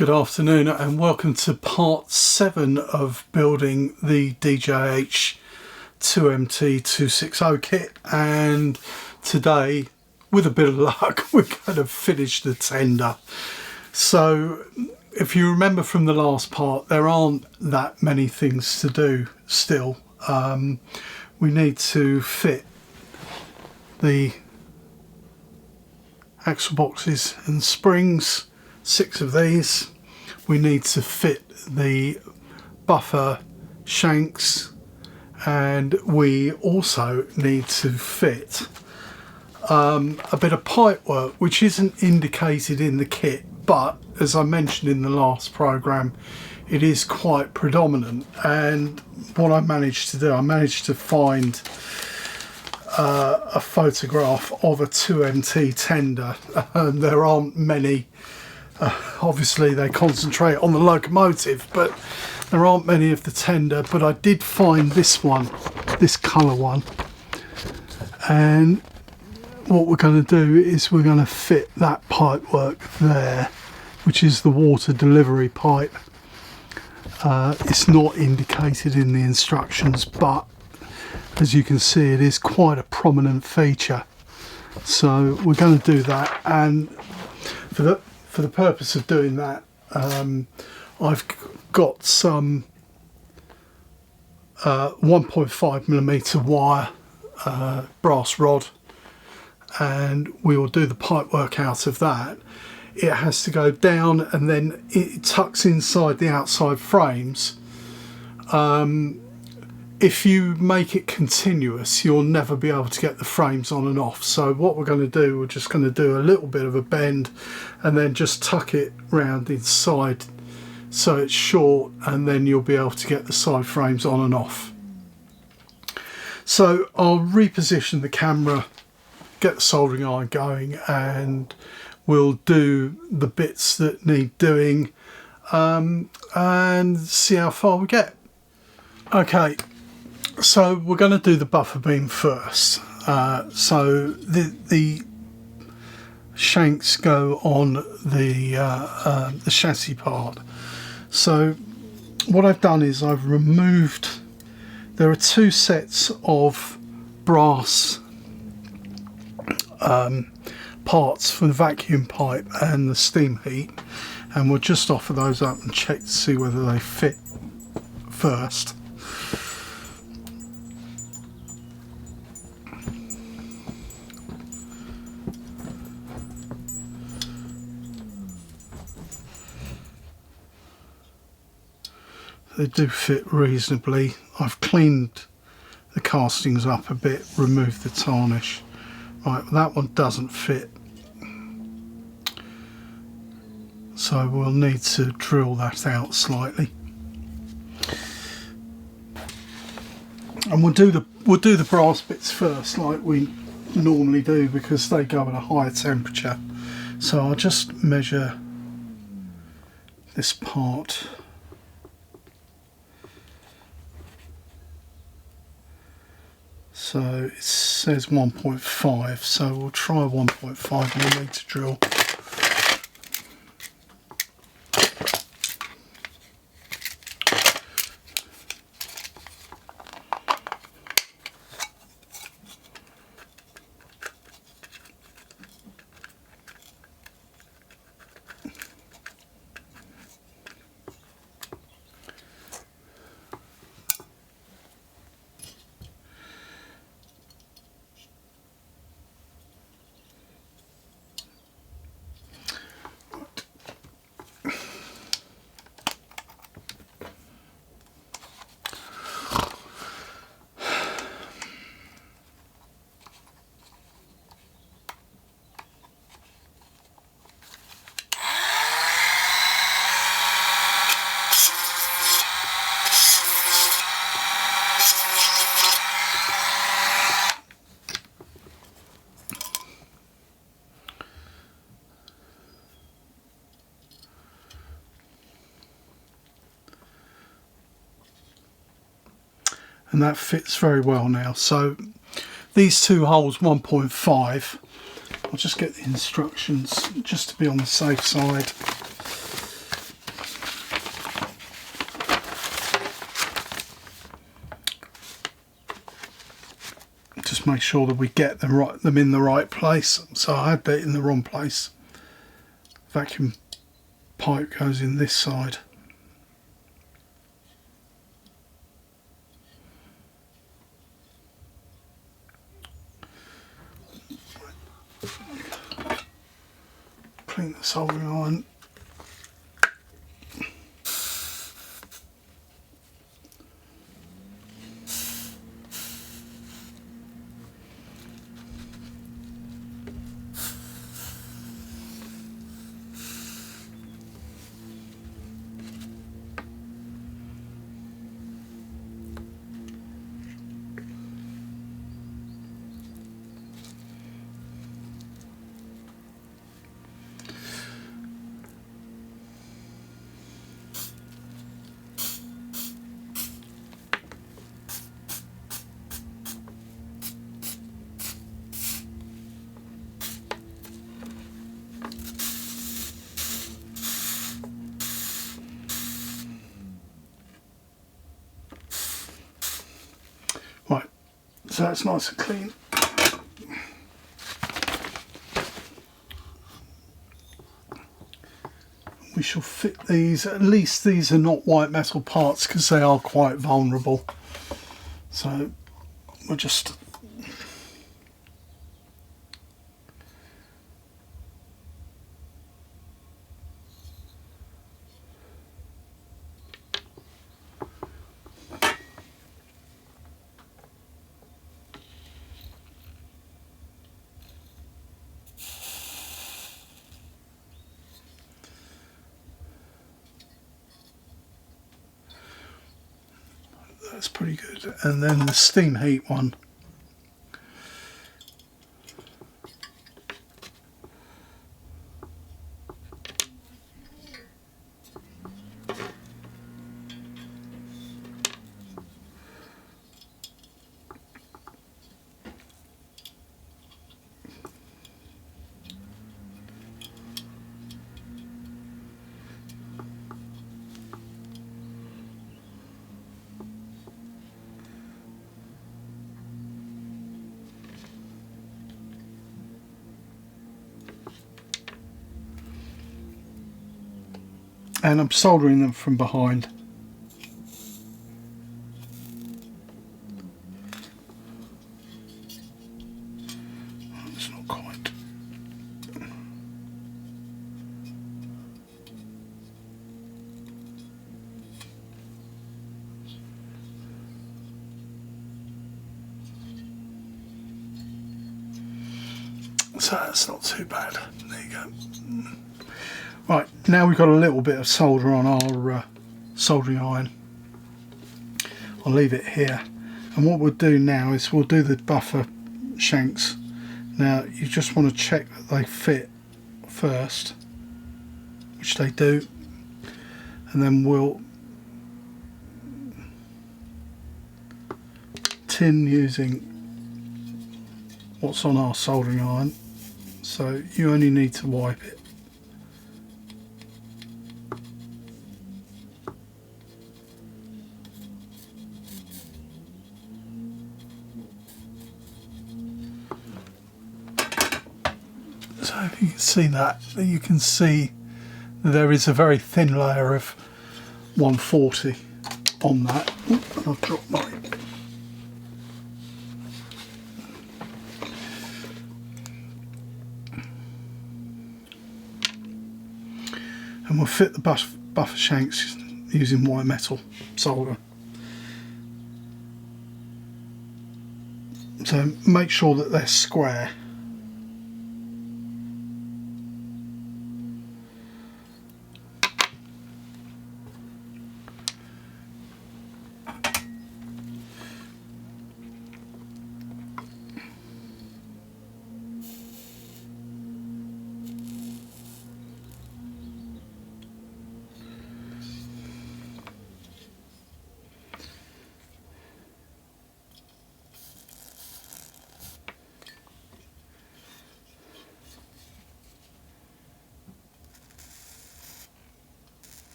Good afternoon and welcome to part 7 of building the DJH 2MT 260 kit, and today, with a bit of luck, we're going to finish the tender. So if you remember from the last part, there aren't that many things to do still. We need to fit the axle boxes and springs, 6 of these. We need to fit the buffer shanks, and we also need to fit a bit of pipe work, which isn't indicated in the kit, but as I mentioned in the last program, it is quite predominant. And what I managed to do, I managed to find a photograph of a 2MT tender. There aren't many. Obviously they concentrate on the locomotive, but there aren't many of the tender. But I did find this one, this colour one, and what we're going to do is we're going to fit that pipe work there, which is the water delivery pipe. It's not indicated in the instructions, but as you can see, it is quite a prominent feature. So we're going to do that, and for the purpose of doing that, I've got some 1.5mm wire brass rod, and we will do the pipe work out of that. It has to go down and then it tucks inside the outside frames. If you make it continuous, you'll never be able to get the frames on and off. So what we're going to do, we're just going to do a little bit of a bend and then just tuck it round inside so it's short, and then you'll be able to get the side frames on and off. So I'll reposition the camera, get the soldering iron going, and we'll do the bits that need doing and see how far we get. Okay. So we're going to do the buffer beam first. So the shanks go on the chassis part. So what I've done is I've removed, there are 2 sets of brass parts for the vacuum pipe and the steam heat, and we'll just offer those up and check to see whether they fit first. They do fit reasonably. I've cleaned the castings up a bit, removed the tarnish. Right, that one doesn't fit, so we'll need to drill that out slightly. And we'll do the brass bits first, like we normally do, because they go at a higher temperature. So I'll just measure this part. So it says 1.5, so we'll try 1.5mm drill. And that fits very well now. So these 2 holes, 1.5, I'll just get the instructions just to be on the safe side. just make sure that we get them in the right place. So I had that in the wrong place. Vacuum pipe goes in this side. Clean the soldering iron. Right, so that's nice and clean. We shall fit these, at least these are not white metal parts because they are quite vulnerable. So we'll just that's pretty good. And then the steam heat one. And I'm soldering them from behind. It's not quite. So that's not too bad. There you go. Right, now we've got a little bit of solder on our soldering iron. I'll leave it here. And what we'll do now is we'll do the buffer shanks. Now you just want to check that they fit first, which they do. And then we'll tin using what's on our soldering iron. So you only need to wipe it. So if you can see that, you can see there is a very thin layer of 140 on that. Oop, I've dropped mine. And we'll fit the buffer shanks using white metal solder. So make sure that they're square.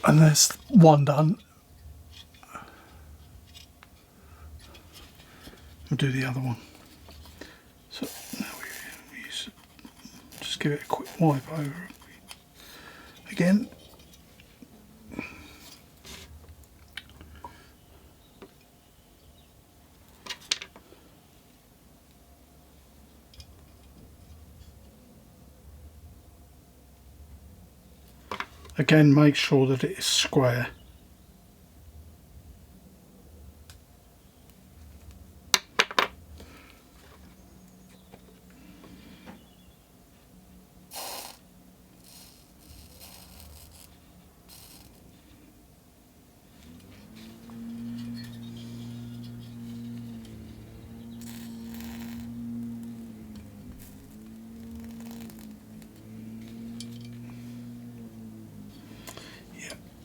And there's one done. We'll do the other one. So now we just give it a quick wipe over again. Again, make sure that it is square.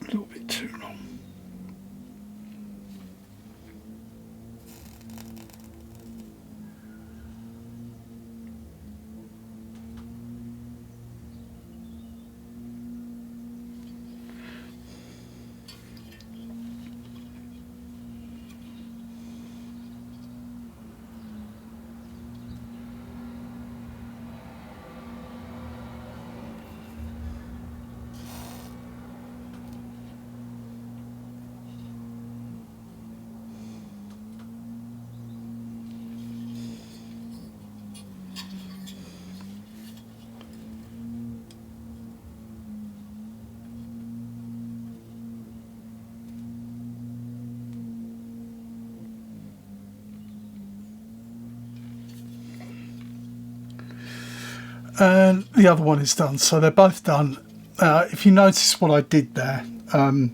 A little bit too long. And the other one is done, so they're both done. If you notice what I did there, I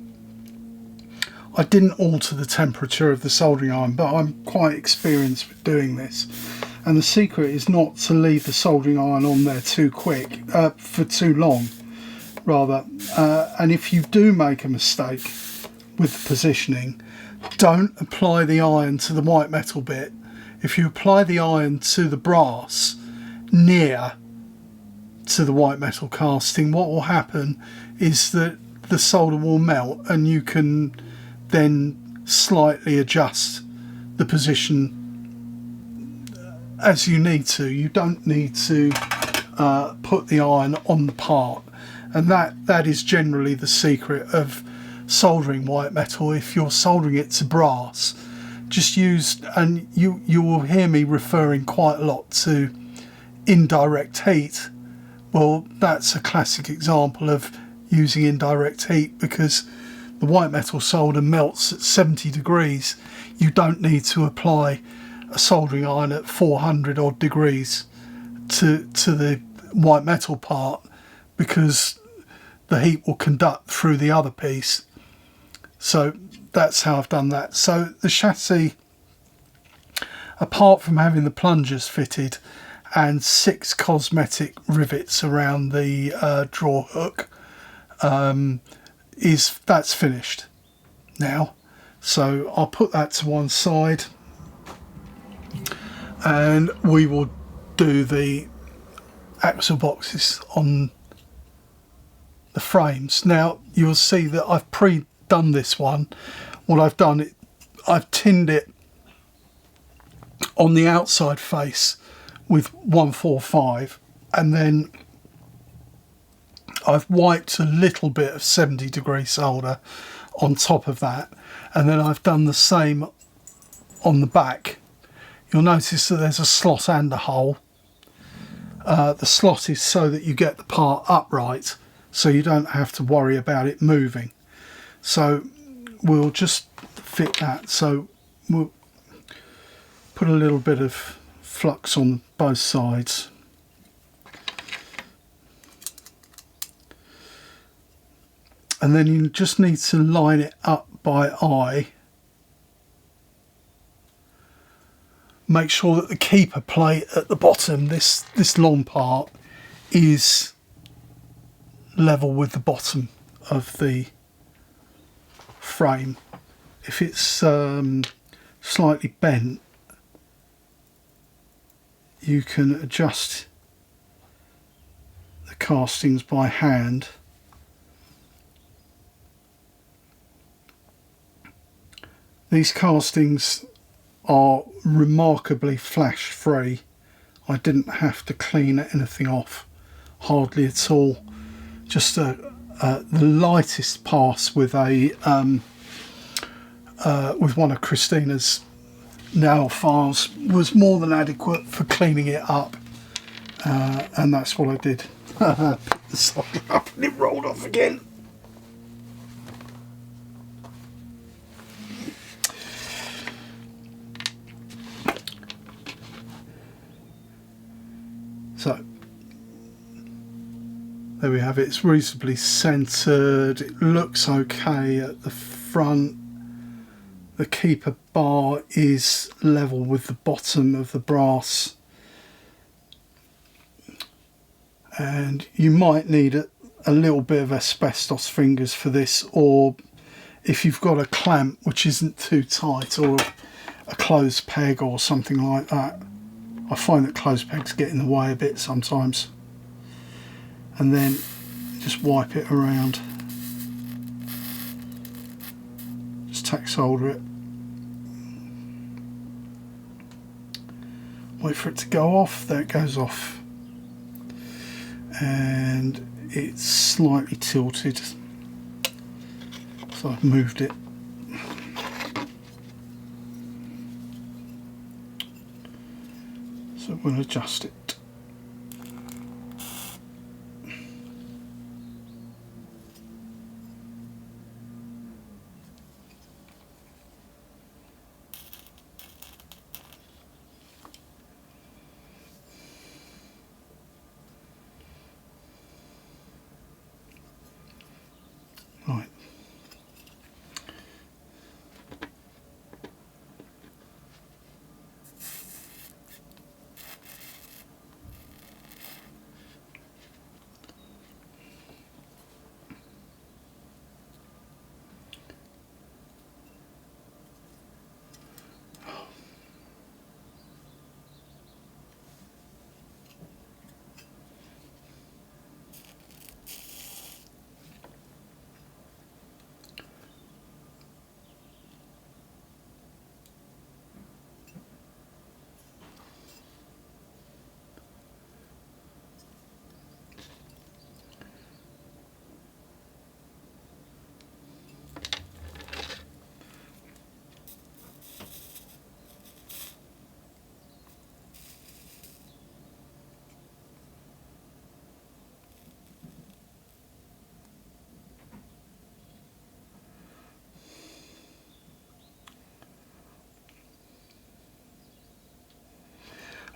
didn't alter the temperature of the soldering iron, but I'm quite experienced with doing this. And the secret is not to leave the soldering iron on there too quick, for too long, rather. And if you do make a mistake with the positioning, don't apply the iron to the white metal bit. If you apply the iron to the brass near to the white metal casting, what will happen is that the solder will melt, and you can then slightly adjust the position as you need to. You don't need to put the iron on the part, and that is generally the secret of soldering white metal. If you're soldering it to brass, just use, and you will hear me referring quite a lot to indirect heat. Well, that's a classic example of using indirect heat, because the white metal solder melts at 70 degrees. You don't need to apply a soldering iron at 400 odd degrees to the white metal part, because the heat will conduct through the other piece. So that's how I've done that. So the chassis, apart from having the plungers fitted and 6 cosmetic rivets around the draw hook, that's finished now. So I'll put that to one side, and we will do the axle boxes on the frames. Now you'll see that I've pre-done this one. What I've done, I've tinned it on the outside face with 145, and then I've wiped a little bit of 70 degree solder on top of that, and then I've done the same on the back. You'll notice that there's a slot and a hole. The slot is so that you get the part upright, so you don't have to worry about it moving. So we'll just fit that. So we'll put a little bit of flux on both sides. And then you just need to line it up by eye. Make sure that the keeper plate at the bottom, this long part, is level with the bottom of the frame. If it's slightly bent, you can adjust the castings by hand These castings are remarkably flash free. I didn't have to clean anything off, hardly at all. Just the lightest pass with a with one of Christina's nail files was more than adequate for cleaning it up, and that's what I did. Picked the side up and it rolled off again. So there we have it. It's reasonably centered. It looks okay at the front. The keeper bar is level with the bottom of the brass, and you might need a little bit of asbestos fingers for this, or if you've got a clamp which isn't too tight, or a closed peg or something like that. I find that closed pegs get in the way a bit sometimes. And then just wipe it around. Just tack solder it. Wait for it to go off. There it goes off. And it's slightly tilted, so I've moved it. So we'll adjust it. Right.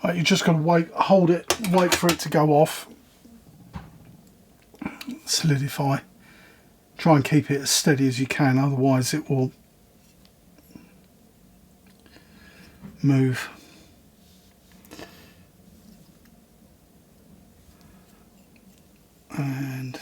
Right, you're just going to wait, hold it, wait for it to go off, solidify. Try and keep it as steady as you can, otherwise it will move. And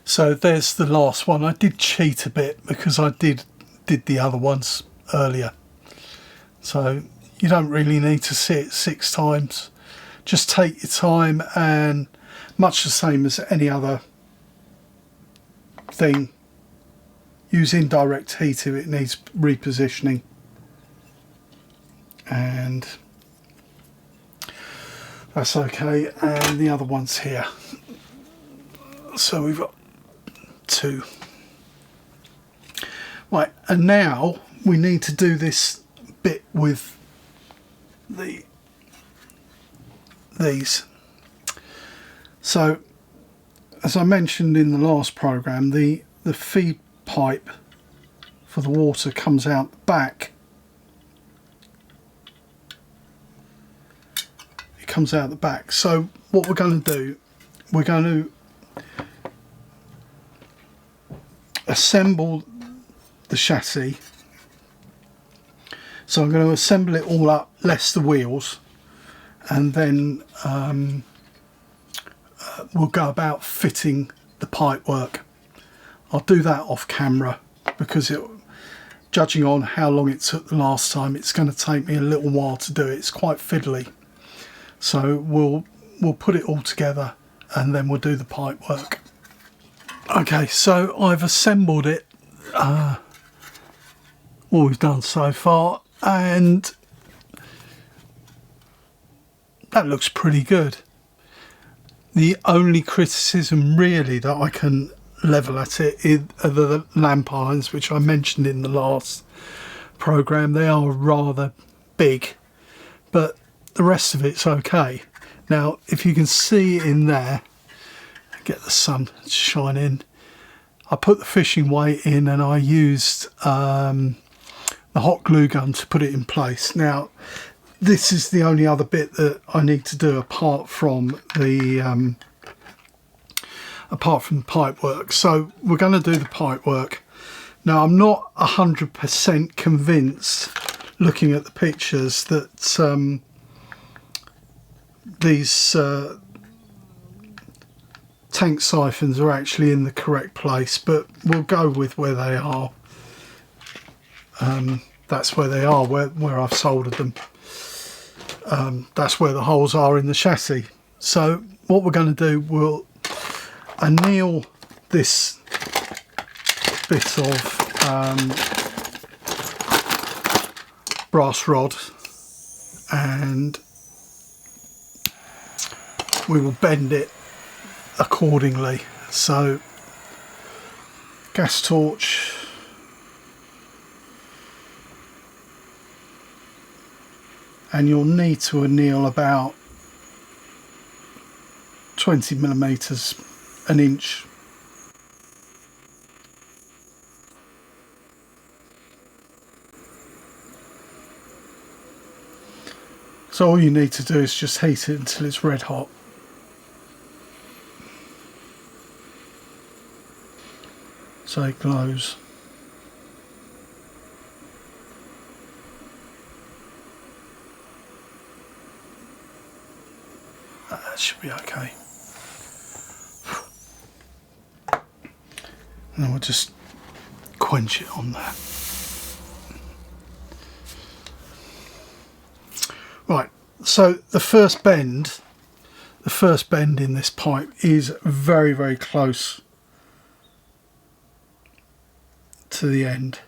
so there's the last one. I did cheat a bit because I did the other ones earlier. So you don't really need to see it 6 times. Just take your time, and much the same as any other thing, use indirect heat if it needs repositioning. And that's okay. And the other one's here. So we've got 2. Right, and now we need to do this bit with these. So as I mentioned in the last program, the feed pipe for the water comes out the back. It comes out the back. So what we're going to do, we're going to assemble the chassis. So I'm going to assemble it all up, less the wheels, and then we'll go about fitting the pipework. I'll do that off camera because judging on how long it took the last time, it's going to take me a little while to do it. It's quite fiddly. So we'll put it all together and then we'll do the pipework. Okay, so I've assembled it, what we've done so far, and that looks pretty good. The only criticism really that I can level at it are the lamp irons, which I mentioned in the last program. They are rather big, but the rest of it's okay. Now, if you can see in there, get the sun to shine in, I put the fishing weight in and I used the hot glue gun to put it in place. Now, this is the only other bit that I need to do apart from the pipe work. So we're going to do the pipe work. Now, I'm not 100% convinced, looking at the pictures, that these tank siphons are actually in the correct place, but we'll go with where they are. That's where they are, where I've soldered them. That's where the holes are in the chassis. So what we're going to do, we'll anneal this bit of brass rod and we will bend it accordingly. So gas torch, and you'll need to anneal about 20mm, an inch. So all you need to do is just heat it until it's red hot. So it glows. That should be okay. And then we'll just quench it on that. Right, so the first bend in this pipe is very, very close to the end.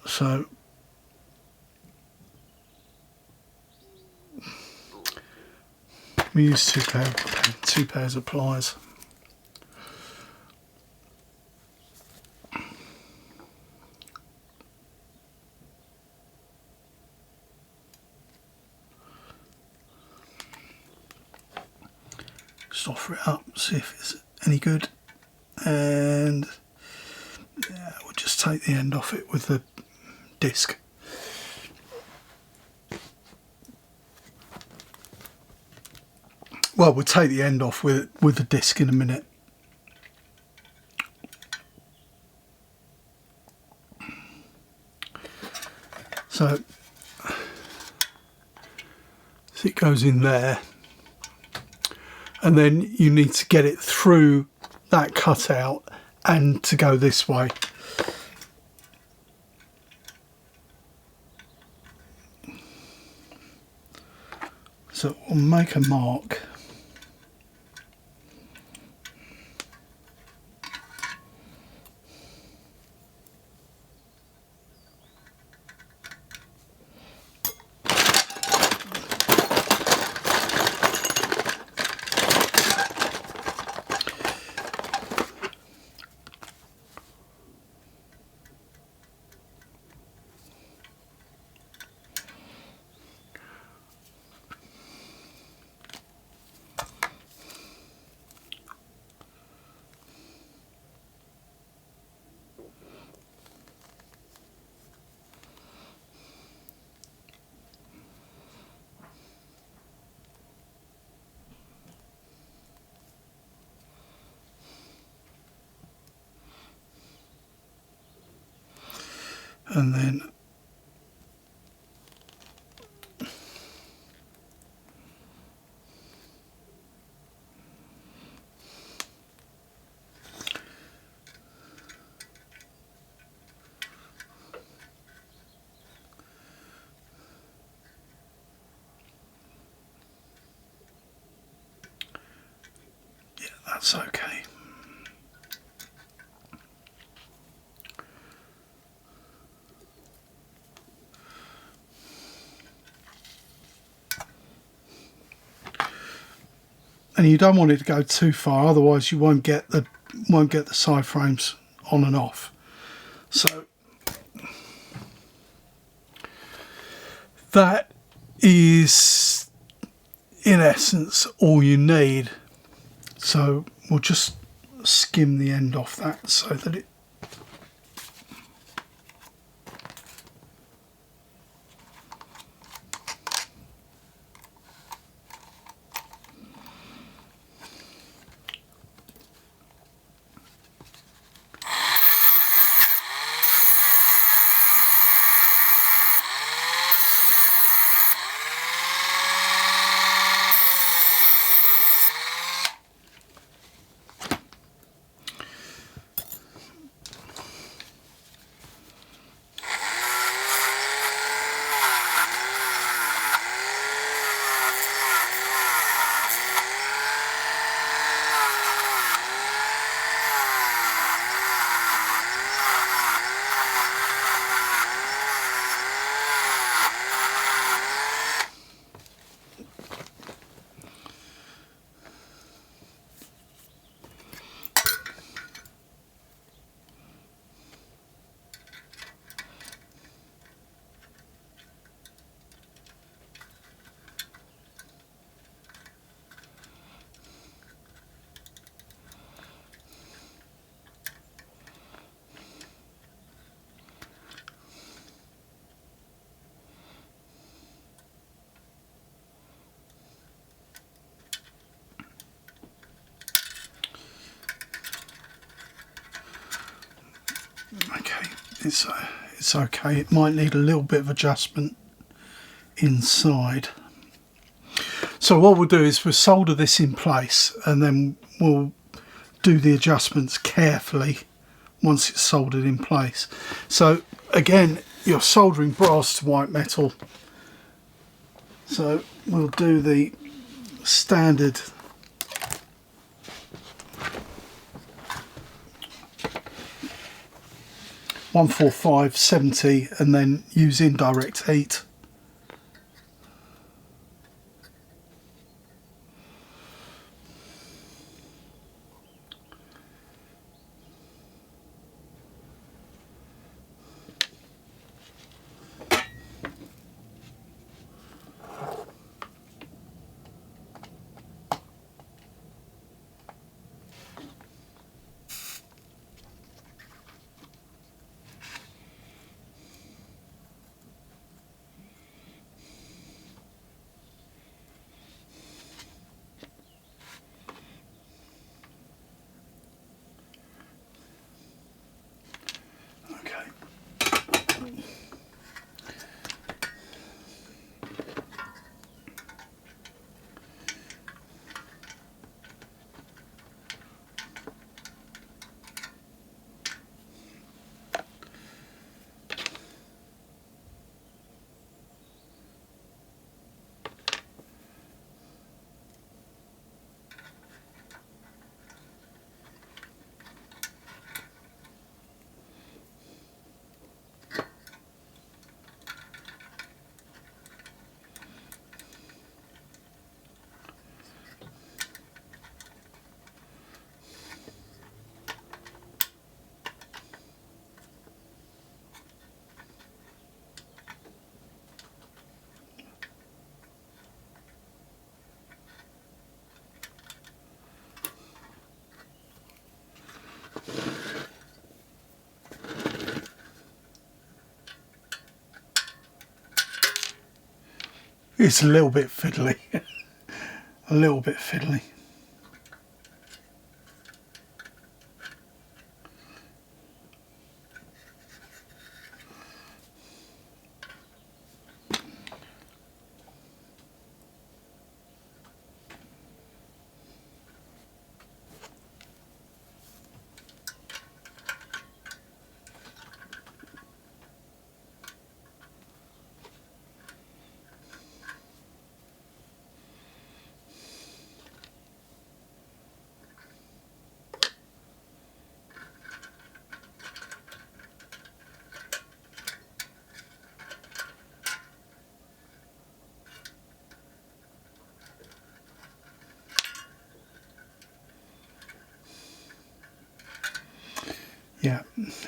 So we use two pairs of pliers. Just offer it up, see if it's any good, and yeah, we'll just take the end off it with the disc. Well, we'll take the end off with the disc in a minute. So it goes in there, and then you need to get it through that cutout and to go this way. So we'll make a mark. And then that's okay. And you don't want it to go too far, otherwise you won't get the side frames on and off. So that is in essence all you need. So we'll just skim the end off that so that it okay. It's okay. It might need a little bit of adjustment inside. So what we'll do is we'll solder this in place, and then we'll do the adjustments carefully once it's soldered in place. So again, you're soldering brass to white metal, so we'll do the standard 145/70 and then use indirect heat. It's a little bit fiddly, a little bit fiddly.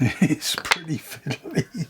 It's pretty fiddly.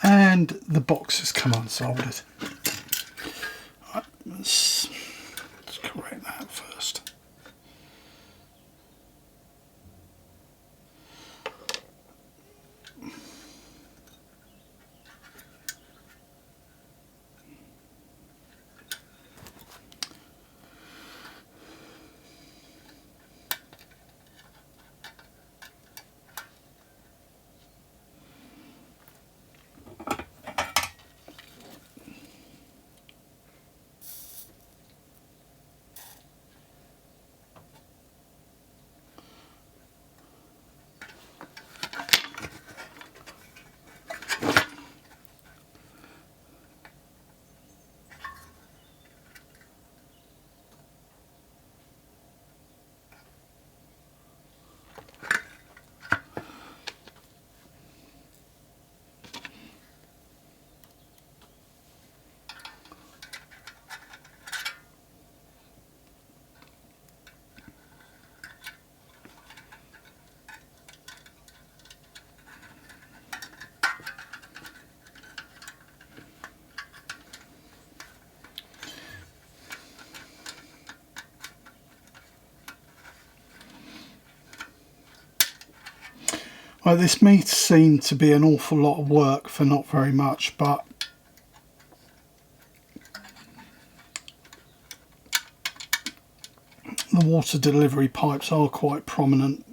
And the box has come unsoldered. Right, let's correct that first. Well, this may seem to be an awful lot of work for not very much, but the water delivery pipes are quite prominent.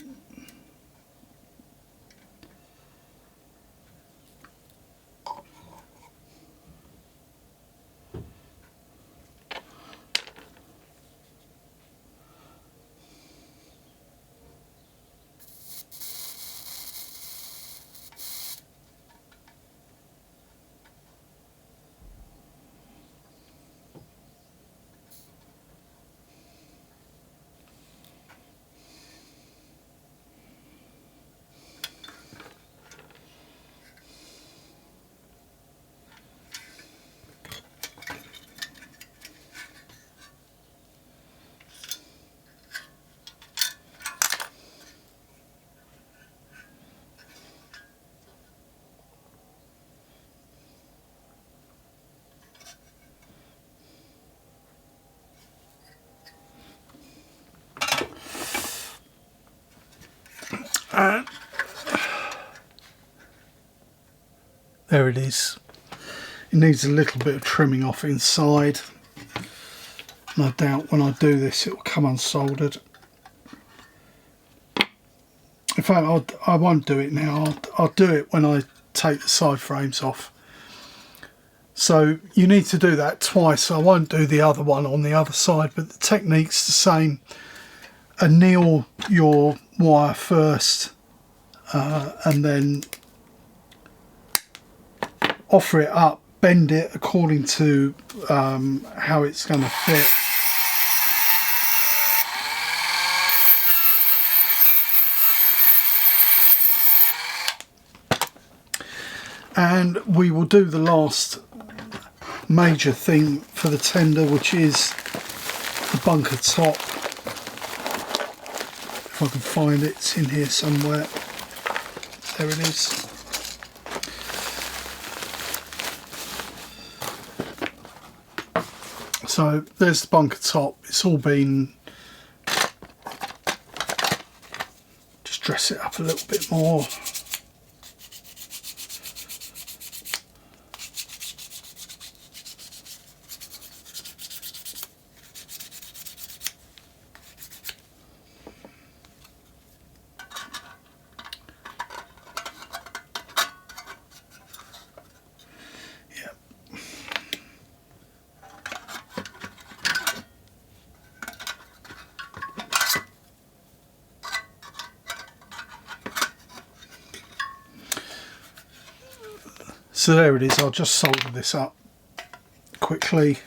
And there it is. It needs a little bit of trimming off inside. No doubt when I do this it will come unsoldered. In fact, I won't do it now. I'll do it when I take the side frames off. So you need to do that twice. I won't do the other one on the other side, but the technique's the same. Anneal your wire first and then offer it up, bend it according to how it's going to fit. And we will do the last major thing for the tender, which is the bunker top. If I can find it, it's in here somewhere. There it is. So there's the bunker top. It's all been, just dress it up a little bit more. So there it is. I'll just solder this up quickly.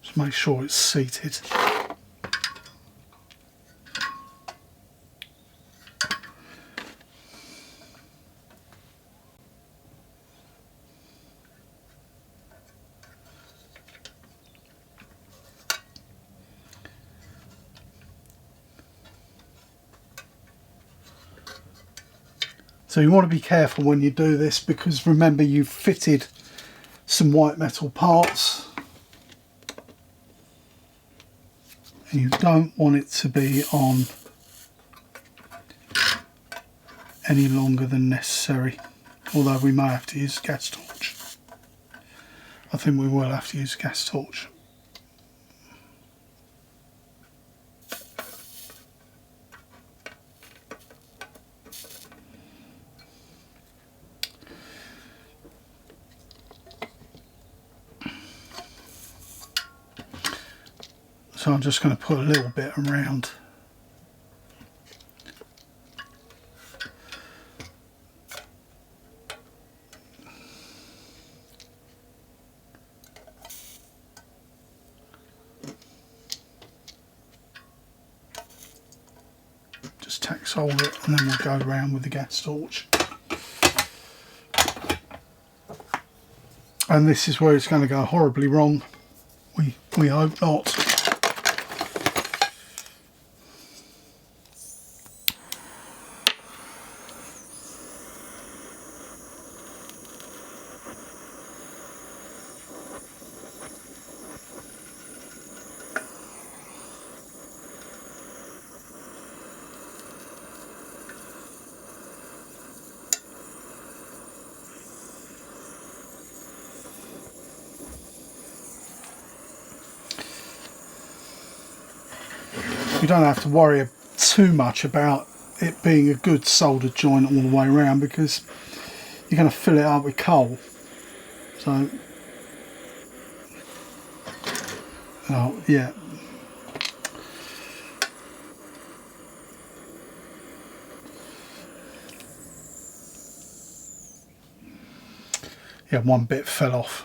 Just make sure it's seated. So you want to be careful when you do this, because remember you've fitted some white metal parts and you don't want it to be on any longer than necessary, although we may have to use a gas torch. I think we will have to use a gas torch. So I'm just going to put a little bit around. Just tack solder it and then we'll go around with the gas torch. And this is where it's going to go horribly wrong. We hope not. You don't have to worry too much about it being a good soldered joint all the way around, because you're going to fill it up with coal. So, oh yeah. Yeah, one bit fell off.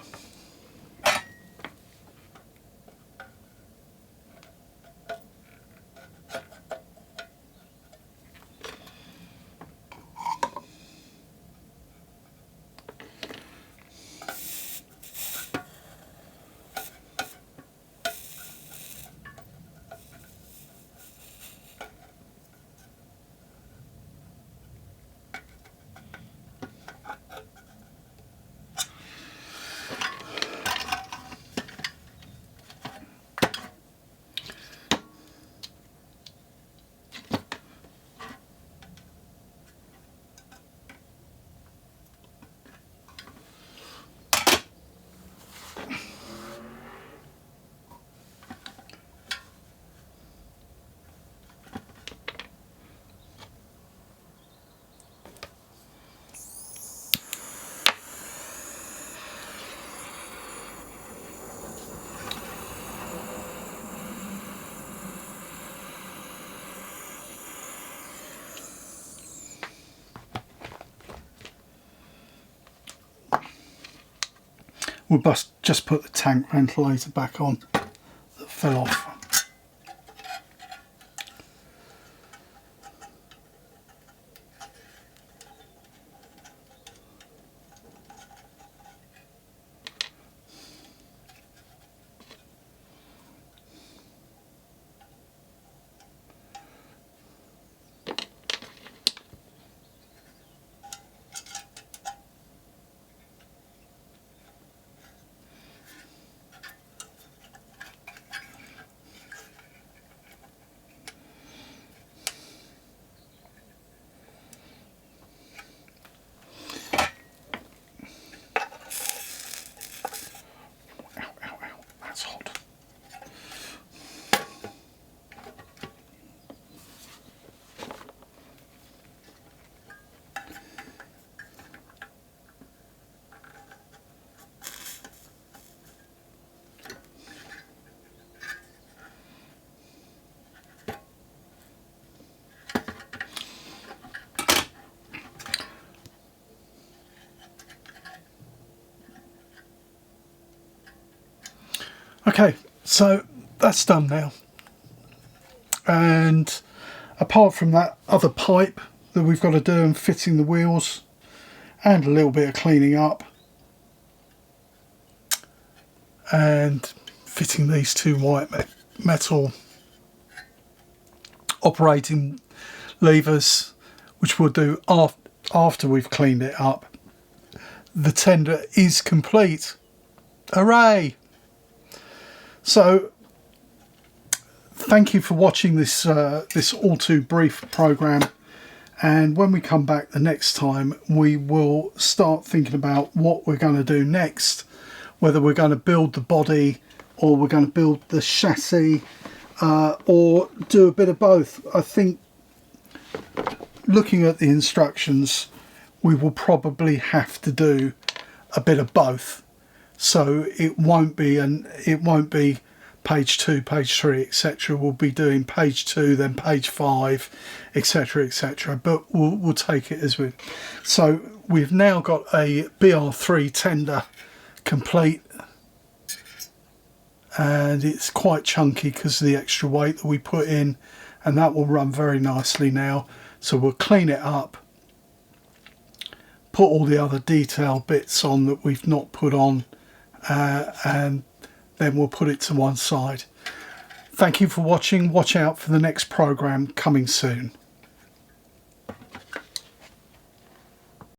We'll just put the tank ventilator back on that fell off. Okay, so that's done now, and apart from that other pipe that we've got to do and fitting the wheels and a little bit of cleaning up and fitting these two white metal operating levers, which we'll do after we've cleaned it up, the tender is complete. Hooray! So thank you for watching this this all too brief program, and when we come back the next time we will start thinking about what we're going to do next, whether we're going to build the body or we're going to build the chassis, or do a bit of both. I think, looking at the instructions, we will probably have to do a bit of both, so it won't be page 2, page 3, etc. We'll be doing page 2, then page 5, etc, etc, but we'll take it as we. So we've now got a BR3 tender complete, and it's quite chunky because of the extra weight that we put in, and that will run very nicely now. So we'll clean it up, put all the other detail bits on that we've not put on, and then we'll put it to one side. Thank you for watching. Watch out for the next program coming soon.